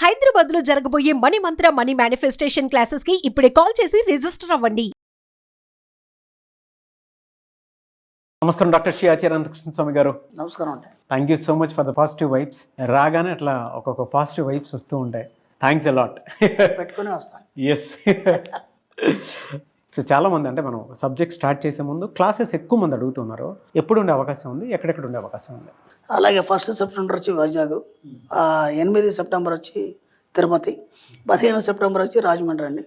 హైదరాబాద్ లో జరగబోయే మనీ మంత్ర money manifestation classes కి ఇప్పుడే కాల్ చేసి రిజిస్టర్ అవ్వండి. నమస్కారం డాక్టర్ శ్రీ ఆచార్య అనంతకృష్ణ స్వామి గారు. నమస్కారం అండి. Thank you so much for the positive vibes. రాగానే అట్లా ఒక్కొక్క పాజిటివ్ వైబ్స్ వస్తూ ఉంటాయి. Thanks a lot. పెట్టుకునే వస్తాను. ఎస్. సో చాలామంది అంటే మనం సబ్జెక్ట్ స్టార్ట్ చేసే ముందు క్లాసెస్ ఎక్కువ మంది అడుగుతున్నారు. ఎప్పుడు ఉండే అవకాశం ఉంది, ఎక్కడెక్కడ ఉండే అవకాశం ఉంది? అలాగే 1 సెప్టెంబర్ వచ్చి వైజాగ్, 8 సెప్టెంబర్ వచ్చి తిరుపతి, 15 సెప్టెంబర్ వచ్చి రాజమండ్రి అండి,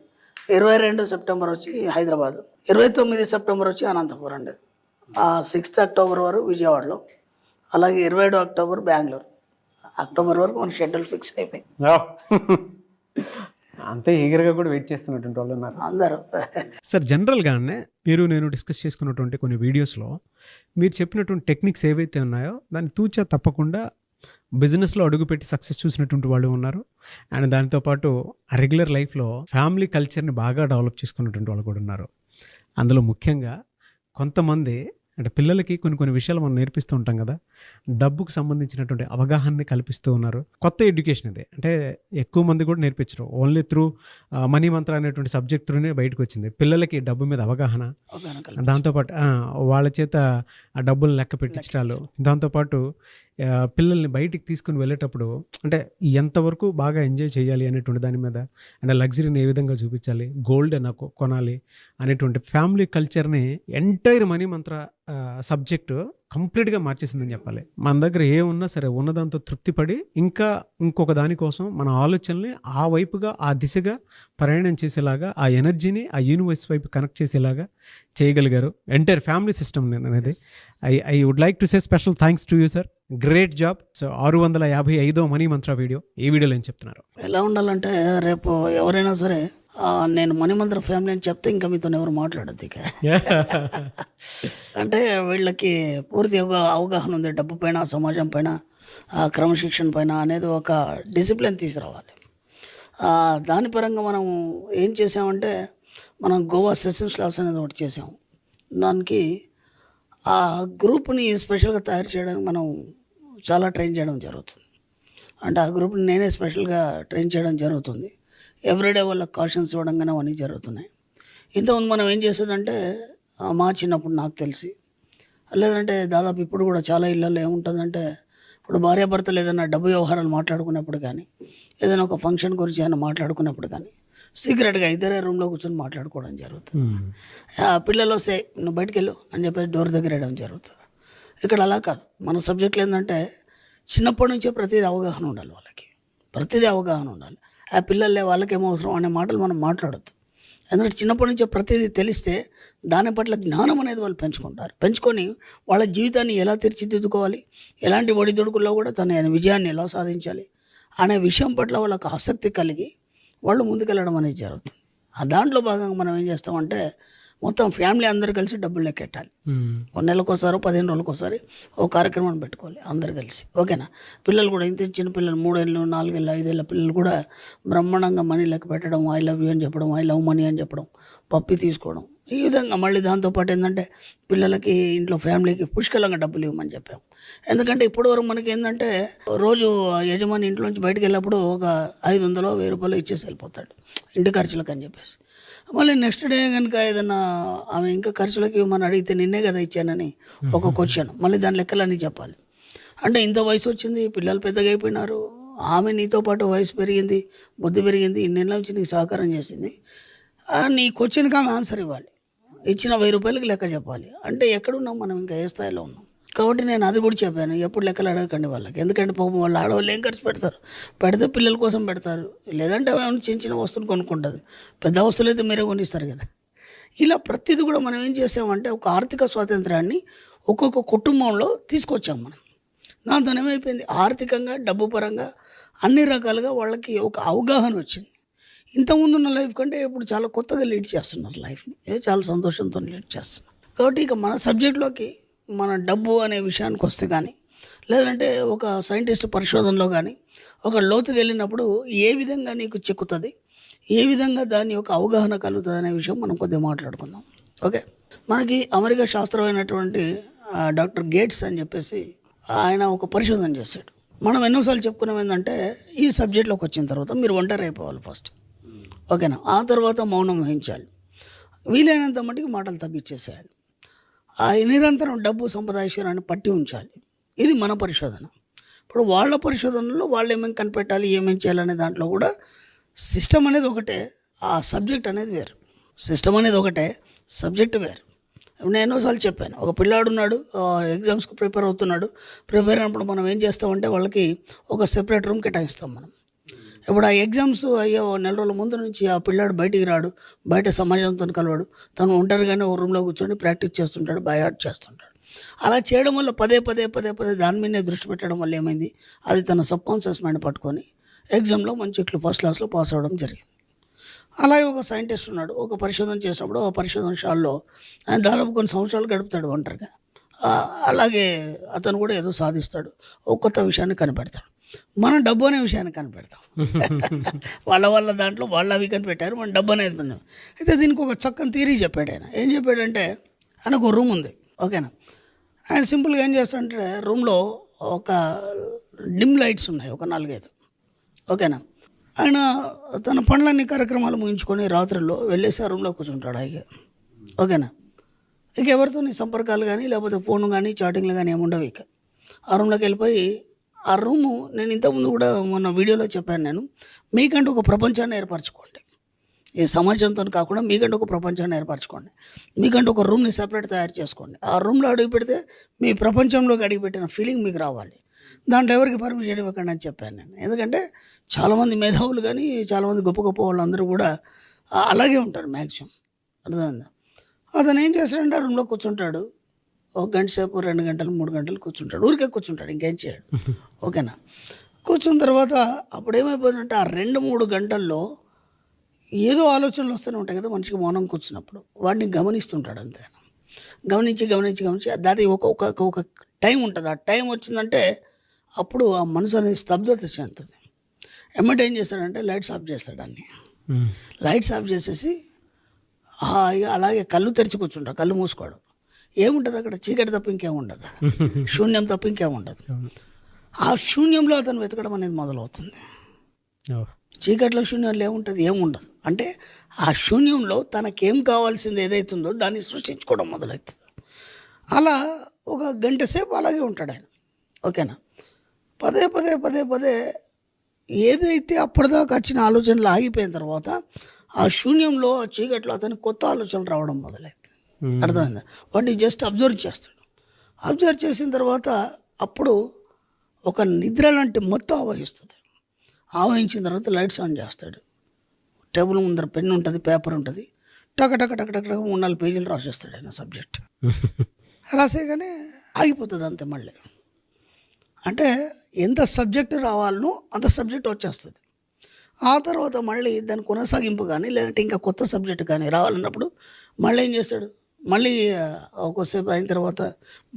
22 సెప్టెంబర్ వచ్చి హైదరాబాద్, 29 సెప్టెంబర్ వచ్చి అనంతపురం అండి, 6 అక్టోబర్ వరకు విజయవాడలో, అలాగే 27 అక్టోబర్ బెంగళూరు. అక్టోబర్ వరకు మన షెడ్యూల్ ఫిక్స్ అయిపోయింది. అంతే ఈగర్గా కూడా వెయిట్ చేస్తున్నటువంటి వాళ్ళు ఉన్నారు అందరూ. సార్, జనరల్గానే నేను డిస్కస్ చేసుకున్నటువంటి కొన్ని వీడియోస్లో మీరు చెప్పినటువంటి టెక్నిక్స్ ఏవైతే ఉన్నాయో దాన్ని తూచా తప్పకుండా బిజినెస్లో అడుగుపెట్టి సక్సెస్ చూసినటువంటి వాళ్ళు ఉన్నారు. అండ్ దాంతోపాటు రెగ్యులర్ లైఫ్లో ఫ్యామిలీ కల్చర్ని బాగా డెవలప్ చేసుకున్నటువంటి వాళ్ళు కూడా ఉన్నారు. అందులో ముఖ్యంగా కొంతమంది అంటే పిల్లలకి కొన్ని విషయాలు మనం నేర్పిస్తూ ఉంటాం కదా, డబ్బుకు సంబంధించినటువంటి అవగాహనని కల్పిస్తూ ఉన్నారు. కొత్త ఎడ్యుకేషన్ ఇది, అంటే ఎక్కువ మంది కూడా నేర్పించరు. ఓన్లీ త్రూ మనీ మంత్ర అనేటువంటి సబ్జెక్ట్ త్రూనే బయటకు వచ్చింది. పిల్లలకి డబ్బు మీద అవగాహన, దాంతోపాటు వాళ్ళ చేత ఆ డబ్బులు లెక్క పెట్టించడాలు, దాంతోపాటు పిల్లల్ని బయటికి తీసుకుని వెళ్ళేటప్పుడు అంటే ఎంతవరకు బాగా ఎంజాయ్ చేయాలి అనేటువంటి దాని మీద, అండ్ లగ్జరీని ఏ విధంగా చూపించాలి, గోల్డ్ కొనాలి అనేటువంటి ఫ్యామిలీ కల్చర్ని ఎంటైర్ మనీ మంత్ర సబ్జెక్టు కంప్లీట్గా మార్చేసిందని చెప్పాలి. మన దగ్గర ఏమున్నా సరే ఉన్నదాంతో తృప్తిపడి ఇంకొక దానికోసం మన ఆలోచనల్ని ఆ వైపుగా ఆ దిశగా ప్రయాణం చేసేలాగా, ఆ ఎనర్జీని ఆ యూనివర్స్ వైపు కనెక్ట్ చేసేలాగా చేయగలిగారు. ఎంటైర్ ఫ్యామిలీ సిస్టమ్ అనేది I would like to say special thanks to you sir. Great job. So 655వ మనీ మంత్ర వీడియో, ఈ వీడియోలో ఏం చెప్తున్నారు? ఎలా ఉండాలంటే, రేపు ఎవరైనా సరే నేను మణిమంత్ర ఫ్యామిలీ అని చెప్తే ఇంకా మీతో ఎవరు మాట్లాడద్దు ఇక. అంటే వీళ్ళకి పూర్తి అవగాహన ఉంది డబ్బు పైన, సమాజం పైన, క్రమశిక్షణ పైన అనేది ఒక డిసిప్లిన్ తీసుకురావాలి. దాని పరంగా మనం ఏం చేసామంటే, మనం గోవా సెషన్స్ క్లాస్ అనేది ఒకటి చేసాం. దానికి ఆ గ్రూప్ని స్పెషల్గా తయారు చేయడానికి మనం చాలా ట్రైన్ చేయడం జరుగుతుంది. అంటే ఆ గ్రూప్ని నేనే స్పెషల్గా ట్రైన్ చేయడం జరుగుతుంది. ఎవ్రీడే వాళ్ళకి కాషన్స్ ఇవ్వడం కానీ అవన్నీ జరుగుతున్నాయి. ఇంతకుముందు మనం ఏం చేసేదంటే, మా చిన్నప్పుడు నాకు తెలిసి, లేదంటే దాదాపు ఇప్పుడు కూడా చాలా ఇళ్ళల్లో ఏముంటుందంటే, ఇప్పుడు భార్యాభర్తలు ఏదైనా డబ్బు వ్యవహారాలు మాట్లాడుకునేప్పుడు కానీ, ఏదైనా ఒక ఫంక్షన్ గురించి ఏమైనా మాట్లాడుకునేప్పుడు కానీ సీక్రెట్గా ఇద్దరే రూమ్లో కూర్చొని మాట్లాడుకోవడం జరుగుతుంది. పిల్లలు వస్తే నువ్వు బయటికి వెళ్ళు అని చెప్పేసి డోర్ దగ్గర వేయడం జరుగుతుంది. ఇక్కడ అలా కాదు. మన సబ్జెక్టులు ఏంటంటే, చిన్నప్పటి నుంచే ప్రతిదీ అవగాహన ఉండాలి వాళ్ళకి, ప్రతిదీ అవగాహన ఉండాలి. ఆ పిల్లలే వాళ్ళకేమో అవసరం అనే మాటలు మనం మాట్లాడొద్దు. ఎందుకంటే చిన్నప్పటి నుంచే ప్రతిదీ తెలిస్తే దాని పట్ల జ్ఞానం అనేది వాళ్ళు పెంచుకుంటారు. పెంచుకొని వాళ్ళ జీవితాన్ని ఎలా తీర్చిదిద్దుకోవాలి, ఎలాంటి ఒడిదుడుకుల్లో కూడా తన విజయాన్ని ఎలా సాధించాలి అనే విషయం పట్ల వాళ్ళకి ఆసక్తి కలిగి వాళ్ళు ముందుకెళ్ళడం అనేది జరుగుతుంది. దాంట్లో భాగంగా మనం ఏం చేస్తామంటే, మొత్తం ఫ్యామిలీ అందరూ కలిసి డబ్బులు లెక్కెట్టాలి. కొన్ని నెలలకోసారి 15 రోజులకోసారి ఒక కార్యక్రమాన్ని పెట్టుకోవాలి అందరు కలిసి. ఓకేనా? పిల్లలు కూడా ఇంత చిన్న పిల్లలు 3 ఏళ్ళు 4 ఏళ్ళు 5 ఏళ్ళ పిల్లలు కూడా బ్రహ్మాండంగా మనీ లెక్క పెట్టడం, ఐ లవ్ యూ అని చెప్పడం, ఐ లవ్ మనీ అని చెప్పడం, పప్పి తీసుకోవడం, ఈ విధంగా. మళ్ళీ దాంతోపాటు ఏంటంటే, పిల్లలకి ఇంట్లో ఫ్యామిలీకి పుష్కలంగా డబ్బులు ఇవ్వమని చెప్పాం. ఎందుకంటే ఇప్పటివరకు మనకి ఏంటంటే, రోజు యజమాని ఇంట్లోంచి బయటకు వెళ్ళినప్పుడు ఒక 500 1000 రూపాయలు ఇచ్చేసి వెళ్ళిపోతాడు ఇంటి ఖర్చులకు అని చెప్పేసి. మళ్ళీ నెక్స్ట్ డే కనుక ఏదైనా ఆమె ఇంకా ఖర్చులకి ఇవ్వమని అడిగితే, నిన్నే కదా ఇచ్చానని ఒక క్వశ్చన్, మళ్ళీ దాని లెక్కలన్నీ చెప్పాలి. అంటే ఇంత వయసు వచ్చింది, పిల్లలు పెద్దగా అయిపోయినారు, ఆమె నీతో పాటు వయసు పెరిగింది, బుద్ధి పెరిగింది, ఇన్నేళ్ళ నుంచి నీకు సహకారం చేసింది, నీ క్వశ్చన్కి ఆమె ఆన్సర్ ఇవ్వాలి. ఇచ్చిన 1000 రూపాయలకి లెక్క చెప్పాలి. అంటే ఎక్కడున్నాం మనం, ఇంకా ఏ స్థాయిలో ఉన్నాం. కాబట్టి నేను అది కూడా చెప్పాను, ఎప్పుడు లెక్కలు అడగకండి వాళ్ళకి. ఎందుకంటే పాపం వాళ్ళు ఆడవాళ్ళు ఏం ఖర్చు పెడతారు, పెడితే పిల్లల కోసం పెడతారు, లేదంటే అవి చిన్న చిన్న వస్తువులు కొనుక్కుంటుంది. పెద్ద వస్తువులు అయితే మీరే కొనిస్తారు కదా. ఇలా ప్రతిదీ కూడా మనం ఏం చేసామంటే, ఒక ఆర్థిక స్వాతంత్రాన్ని ఒక్కొక్క కుటుంబంలో తీసుకొచ్చాం మనం. దాంతో ఏమైపోయింది, ఆర్థికంగా డబ్బు పరంగా అన్ని రకాలుగా వాళ్ళకి ఒక అవగాహన వచ్చింది. ఇంతకుముందున్న లైఫ్ కంటే ఇప్పుడు చాలా కొత్తగా లీడ్ చేస్తున్నారు లైఫ్ని, చాలా సంతోషంతో లీడ్ చేస్తున్నారు. కాబట్టి ఇక మన సబ్జెక్టులోకి, మన డబ్బు అనే విషయానికి వస్తే కానీ, లేదంటే ఒక సైంటిస్ట్ పరిశోధనలో కానీ ఒక లోతుకు వెళ్ళినప్పుడు ఏ విధంగా నీకు చిక్కుతుంది, ఏ విధంగా దాని యొక్క అవగాహన కలుగుతుంది అనే విషయం మనం కొద్దిగా మాట్లాడుకుందాం. ఓకే? మనకి అమెరికా శాస్త్రమైనటువంటి డాక్టర్ గేట్స్ అని చెప్పేసి ఆయన ఒక పరిశోధన చేశాడు. మనం ఎన్నోసార్లు చెప్పుకున్నాం ఏంటంటే ఈ సబ్జెక్ట్లోకి వచ్చిన తర్వాత మీరు ఒంటరి అయిపోవాలి ఫస్ట్, ఓకేనా. ఆ తర్వాత మౌనం వహించాలి, వీలైనంత మటుకు మాటలు తగ్గించేసేయాలి, ఆ నిరంతరం డబ్బు సంపాదించాలని పట్టి ఉంచాలి. ఇది మన పరిశోధన. ఇప్పుడు వాళ్ళ పరిశోధనలో వాళ్ళు ఏమేమి కనిపెట్టాలి, ఏమేమి చేయాలనే దాంట్లో కూడా సిస్టమ్ అనేది ఒకటే, ఆ సబ్జెక్ట్ అనేది వేరు. సిస్టమ్ అనేది ఒకటే, సబ్జెక్ట్ వేరు. నేను ఎన్నోసార్లు చెప్పాను, ఒక పిల్లాడు ఉన్నాడు, ఎగ్జామ్స్కి ప్రిపేర్ అవుతున్నాడు. ప్రిపేర్ అయినప్పుడు మనం ఏం చేస్తామంటే వాళ్ళకి ఒక సెపరేట్ రూమ్ కేటాయిస్తాం మనం. ఇప్పుడు ఆ ఎగ్జామ్స్ అయ్యే నెల రోజుల ముందు నుంచి ఆ పిల్లాడు బయటికి రాడు, బయట సమాజంతో కలవాడు, తను ఒంటరిగానే ఒక రూమ్లో కూర్చొని ప్రాక్టీస్ చేస్తుంటాడు, బై హార్ట్ చేస్తుంటాడు. అలా చేయడం వల్ల పదే దాని మీదే దృష్టి పెట్టడం వల్ల ఏమైంది, అది తన సబ్కాన్షియస్ మైండ్ పట్టుకొని ఎగ్జామ్లో మంచి ఫస్ట్ క్లాస్లో పాస్ అవ్వడం జరిగింది. అలాగే ఒక సైంటిస్ట్ ఉన్నాడు, ఒక పరిశోధన చేసినప్పుడు ఆ పరిశోధనశాలలో ఆయన దాదాపు కొన్ని సంవత్సరాలు గడుపుతాడు ఒంటరిగా. అలాగే అతను కూడా ఏదో సాధిస్తాడు, ఒక కొత్త విషయాన్ని కనిపెడతాడు. మనం డబ్బు అనే విషయాన్ని కనిపెడతాం. వాళ్ళ దాంట్లో వాళ్ళు అవి కనిపెట్టారు, మన డబ్బు అనేది పొందాం. అయితే దీనికి ఒక చక్కని థియరీ చెప్పాడు ఆయన. ఏం చెప్పాడంటే, ఆయనకు ఒక రూమ్ ఉంది, ఓకేనా. ఆయన సింపుల్గా ఏం చేస్తాడంటే రూమ్లో ఒక డిమ్ లైట్స్ ఉన్నాయి, ఒక 4-5, ఓకేనా. ఆయన తన పనులన్నీ కార్యక్రమాలు ముగించుకొని రాత్రుల్లో వెళ్ళేసి ఆ రూమ్లో కూర్చుంటాడు హాయిగా, ఓకేనా. ఇక ఎవరితో నీ సంపర్కాలు కానీ లేకపోతే ఫోన్ కానీ చాటింగ్లు కానీ ఏముండవు. ఇక ఆ రూమ్లోకి వెళ్ళిపోయి ఆ రూము, నేను ఇంతకుముందు కూడా మొన్న వీడియోలో చెప్పాను, నేను మీకంటూ ఒక ప్రపంచాన్ని ఏర్పరచుకోండి. ఈ సమాజంతో కాకుండా మీకంటూ ఒక ప్రపంచాన్ని ఏర్పరచుకోండి. మీకంటూ ఒక రూమ్ని సెపరేట్ తయారు చేసుకోండి. ఆ రూమ్లో అడుగు పెడితే మీ ప్రపంచంలోకి అడుగుపెట్టిన ఫీలింగ్ మీకు రావాలి. దాంట్లో ఎవరికి పర్మిషన్ ఇవ్వకండి అని చెప్పాను నేను. ఎందుకంటే చాలామంది మేధావులు కానీ చాలామంది గొప్ప వాళ్ళందరూ కూడా అలాగే ఉంటారు మ్యాక్సిమం, అర్థమైందా. అతను ఏం చేస్తాడంటే ఆ రూమ్లో కూర్చుంటాడు, 1 గంట సేపు 2 గంటలు 3 గంటలు కూర్చుంటాడు, ఊరికే కూర్చుంటాడు, ఇంకేం చేయడు, ఓకేనా. కూర్చున్న తర్వాత అప్పుడు ఏమైపోతుందంటే ఆ 2-3 గంటల్లో ఏదో ఆలోచనలు వస్తూనే ఉంటాయి కదా మనిషికి మౌనం కూర్చున్నప్పుడు. వాటిని గమనిస్తుంటాడు అంతే. గమనించి దాని ఒక టైం ఉంటుంది. ఆ టైం వచ్చిందంటే అప్పుడు ఆ మనసు అనేది స్తబ్దత చెందుతుంది. ఎమ్మటే ఏం చేస్తాడంటే లైట్స్ ఆఫ్ చేస్తాడు అన్ని. లైట్స్ ఆఫ్ చేసేసి అలాగే కళ్ళు తెరిచి కూర్చుంటాడు, కళ్ళు మూసుకోవడం. ఏముంటుంది అక్కడ, చీకటి తప్ప ఇంకేముండదు, శూన్యం తప్ప ఇంకేముండదు. ఆ శూన్యంలో అతను వెతకడం అనేది మొదలవుతుంది. చీకట్లో శూన్యంలో ఏముంటుంది, ఏముండదు. అంటే ఆ శూన్యంలో తనకేం కావాల్సింది ఏదైతుందో దాన్ని సృష్టించుకోవడం మొదలవుతుంది. అలా 1 గంట సేపు అలాగే ఉంటాడు ఆయన, ఓకేనా. పదే ఏదైతే అప్పటిదాకా వచ్చిన ఆలోచనలు ఆగిపోయిన తర్వాత ఆ శూన్యంలో ఆ చీకట్లో అతనికి కొత్త ఆలోచనలు రావడం మొదలవుతుంది. అర్థమైందా. వాటిని జస్ట్ అబ్జర్వ్ చేస్తాడు. అబ్జర్వ్ చేసిన తర్వాత అప్పుడు ఒక నిద్ర లాంటి మొత్తం ఆవహిస్తుంది. ఆవహించిన తర్వాత లైట్స్ ఆన్ చేస్తాడు. టేబుల్ ముందర పెన్ ఉంటుంది, పేపర్ ఉంటుంది, టక 3-4 పేజీలు రాసేస్తాడు ఆయన సబ్జెక్ట్. రాసేగానే ఆగిపోతుంది అంతే. మళ్ళీ అంటే ఎంత సబ్జెక్ట్ రావాలనో అంత సబ్జెక్ట్ వచ్చేస్తుంది. ఆ తర్వాత మళ్ళీ దాని కొనసాగింపు కానీ లేదంటే ఇంకా కొత్త సబ్జెక్ట్ కానీ రావాలన్నప్పుడు మళ్ళీ ఏం చేస్తాడు, మళ్ళీ ఒకసేపు అయిన తర్వాత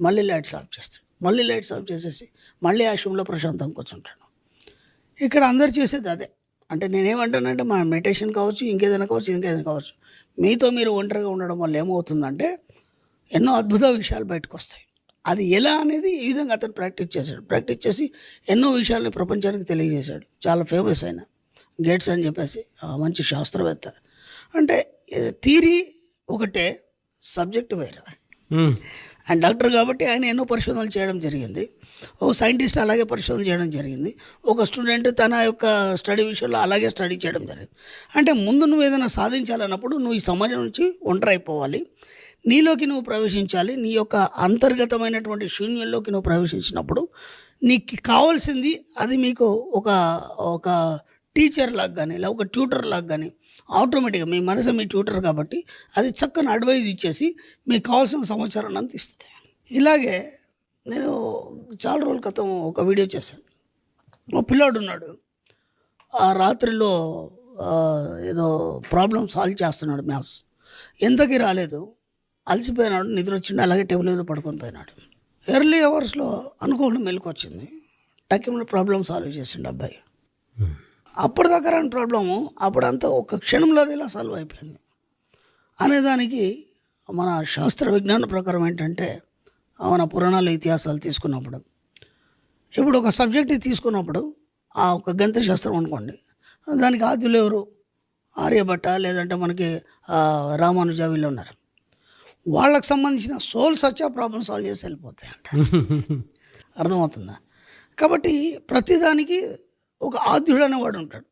మళ్ళీ లైట్స్ ఆఫ్ చేస్తాడు. మళ్ళీ లైట్స్ ఆఫ్ చేసేసి మళ్ళీ ఆ రూమ్లో ప్రశాంతంగా కూర్చుంటాడు. ఇక్కడ అందరు చేసేది అదే. అంటే నేనేమంటానంటే మన మెడిటేషన్ కావచ్చు, ఇంకేదైనా కావచ్చు, మీతో మీరు ఒంటరిగా ఉండడం వల్ల ఏమవుతుందంటే ఎన్నో అద్భుత విషయాలు బయటకు వస్తాయి. అది ఎలా అనేది ఈ విధంగా అతను ప్రాక్టీస్ చేసి ఎన్నో విషయాల్ని ప్రపంచానికి తెలియజేశాడు. చాలా ఫేమస్ అయిన గేట్స్ అని చెప్పేసి మంచి శాస్త్రవేత్త. అంటే థియరీ ఒకటే, సబ్జెక్ట్ వేరే. అండ్ డాక్టర్ కాబట్టి ఆయన ఎన్నో పరిశోధనలు చేయడం జరిగింది. ఒక సైంటిస్ట్ అలాగే పరిశోధన చేయడం జరిగింది. ఒక స్టూడెంట్ తన యొక్క స్టడీ విషయంలో అలాగే స్టడీ చేయడం జరిగింది. అంటే ముందు నువ్వు ఏదైనా సాధించాలన్నప్పుడు నువ్వు ఈ సమాజం నుంచి ఒంటరి అయిపోవాలి, నీలోకి నువ్వు ప్రవేశించాలి. నీ యొక్క అంతర్గతమైనటువంటి శూన్యంలోకి నువ్వు ప్రవేశించినప్పుడు నీకు కావాల్సింది అది మీకు ఒక టీచర్ లాగా కానీ లేదా ఒక ట్యూటర్ లాగా కానీ ఆటోమేటిక్గా మీ మనసు మీ ట్యూటర్ కాబట్టి అది చక్కని అడ్వైజ్ ఇచ్చేసి మీకు కావాల్సిన సమాచారాన్ని అంత ఇస్తుంది. ఇలాగే నేను చాలా రోజుల క్రితం ఒక వీడియో చేశాను. ఒక పిల్లాడు ఉన్నాడు, ఆ రాత్రిలో ఏదో ప్రాబ్లం సాల్వ్ చేస్తున్నాడు, మ్యాథ్స్ ఎంతకీ రాలేదు, అలసిపోయినాడు, నిద్ర వచ్చింది, అలాగే టేబుల్ మీద పడుకొని పోయినాడు. ఎర్లీ అవర్స్లో అనుకోకుండా మెలకు వచ్చింది, టక్కిన ప్రాబ్లం సాల్వ్ చేసిండు అబ్బాయి. అప్పటిదాకా రాని ప్రాబ్లము అప్పుడంతా ఒక క్షణంలో అది ఇలా సాల్వ్ అయిపోయింది అనేదానికి మన శాస్త్ర విజ్ఞాన ప్రకారం ఏంటంటే మన పురాణాలు ఇతిహాసాలు తీసుకున్నప్పుడు ఇప్పుడు ఒక సబ్జెక్ట్ తీసుకున్నప్పుడు ఆ ఒక గణిత శాస్త్రం అనుకోండి, దానికి ఆద్యులు ఎవరు? ఆర్యభట్ట, లేదంటే మనకి రామానుజ, వీళ్ళు ఉన్నారు. వాళ్ళకి సంబంధించిన సోల్ సచ్చా ప్రాబ్లమ్ సాల్వ్ చేసి వెళ్ళిపోతాయి అంట. అర్థమవుతుందా? కాబట్టి ప్రతిదానికి ఒక ఆద్యుడు అనేవాడు ఉంటాడు.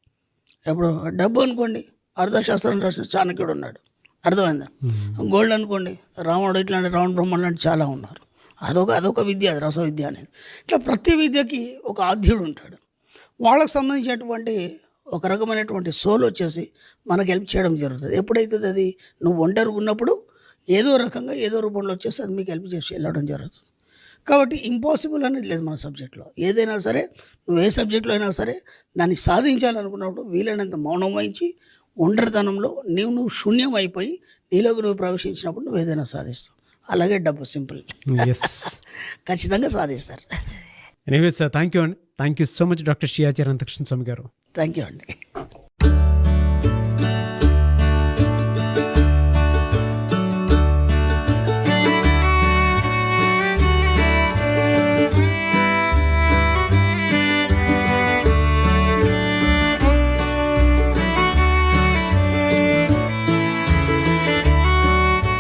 ఇప్పుడు డబ్బు అనుకోండి, అర్థశాస్త్రం రాసిన చాణక్యుడు ఉన్నాడు. అర్థమైందా? గోల్డ్ అనుకోండి, రావణుడు, ఇట్లాంటి రావణ బ్రహ్మణుడు లాంటి చాలా ఉన్నారు. అదొక విద్య, అది రస విద్య అనేది. ఇట్లా ప్రతి విద్యకి ఒక ఆద్యుడు ఉంటాడు. వాళ్ళకి సంబంధించినటువంటి ఒక రకమైనటువంటి సోల్ వచ్చేసి మనకు హెల్ప్ చేయడం జరుగుతుంది. ఎప్పుడైతే అది నువ్వు ఒంటరిగా ఉన్నప్పుడు ఏదో రకంగా ఏదో రూపంలో వచ్చేసి అది మీకు హెల్ప్ చేసి వెళ్ళడం జరుగుతుంది. కాబట్టి ఇంపాసిబుల్ అనేది లేదు మన సబ్జెక్ట్లో. ఏదైనా సరే, నువ్వు ఏ సబ్జెక్ట్లో అయినా సరే దాన్ని సాధించాలనుకున్నప్పుడు వీలైనంత మౌనం వహించి ఒంటరితనంలో నువ్వు శూన్యం అయిపోయి నీలోకి నువ్వు ప్రవేశించినప్పుడు నువ్వు ఏదైనా సాధిస్తావు. అలాగే డబ్బు సింపుల్, ఖచ్చితంగా సాధిస్తారు. ఎనీవేస్ సార్, థ్యాంక్ యూ అండి. Thank you so much doctor Shri Acharya Anantakrishna Swami గారు. థ్యాంక్ యూ అండి.